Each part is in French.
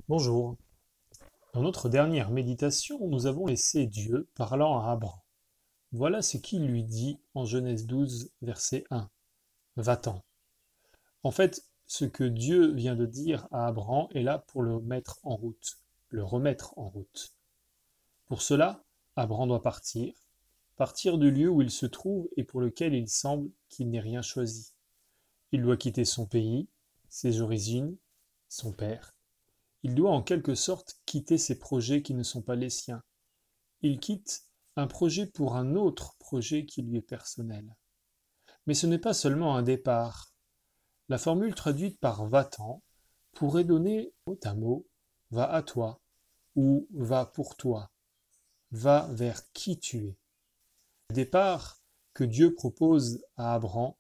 Bonjour. Dans notre dernière méditation, nous avons laissé Dieu parlant à Abraham. Voilà ce qu'il lui dit en Genèse 12, verset 1. Va-t'en. En fait, ce que Dieu vient de dire à Abraham est là pour le mettre en route, le remettre en route. Pour cela, Abraham doit partir du lieu où il se trouve et pour lequel il semble qu'il n'ait rien choisi. Il doit quitter son pays, ses origines, son père. Il doit en quelque sorte quitter ses projets qui ne sont pas les siens. Il quitte un projet pour un autre projet qui lui est personnel. Mais ce n'est pas seulement un départ. La formule traduite par va-t'en pourrait donner mot à mot va à toi ou va pour toi, va vers qui tu es. Le départ que Dieu propose à Abraham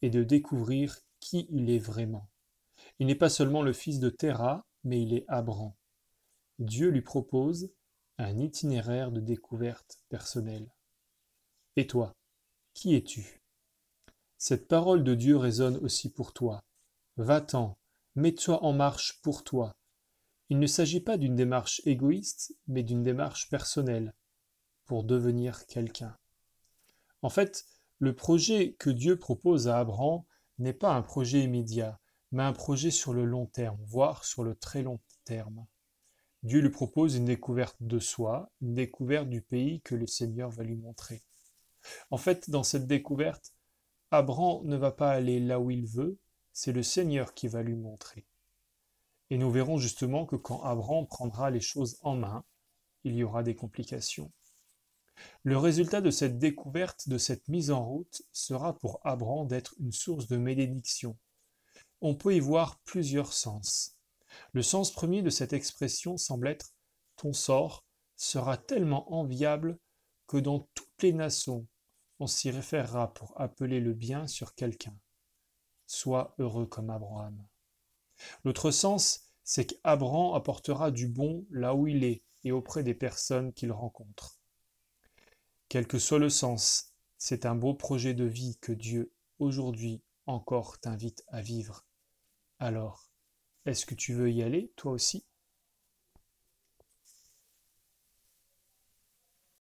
est de découvrir qui il est vraiment. Il n'est pas seulement le fils de Terah, mais il est Abraham. Dieu lui propose un itinéraire de découverte personnelle. Et toi, qui es-tu? Cette parole de Dieu résonne aussi pour toi. Va-t'en, mets-toi en marche pour toi. Il ne s'agit pas d'une démarche égoïste, mais d'une démarche personnelle, pour devenir quelqu'un. En fait, le projet que Dieu propose à Abraham n'est pas un projet immédiat, mais un projet sur le long terme, voire sur le très long terme. Dieu lui propose une découverte de soi, une découverte du pays que le Seigneur va lui montrer. En fait, dans cette découverte, Abraham ne va pas aller là où il veut, c'est le Seigneur qui va lui montrer. Et nous verrons justement que quand Abraham prendra les choses en main, il y aura des complications. Le résultat de cette découverte, de cette mise en route, sera pour Abraham d'être une source de bénédiction. On peut y voir plusieurs sens. Le sens premier de cette expression semble être ton sort sera tellement enviable que dans toutes les nations, on s'y référera pour appeler le bien sur quelqu'un. Sois heureux comme Abraham. L'autre sens, c'est qu'Abraham apportera du bon là où il est et auprès des personnes qu'il rencontre. Quel que soit le sens, c'est un beau projet de vie que Dieu, aujourd'hui encore, t'invite à vivre. Alors, est-ce que tu veux y aller, toi aussi?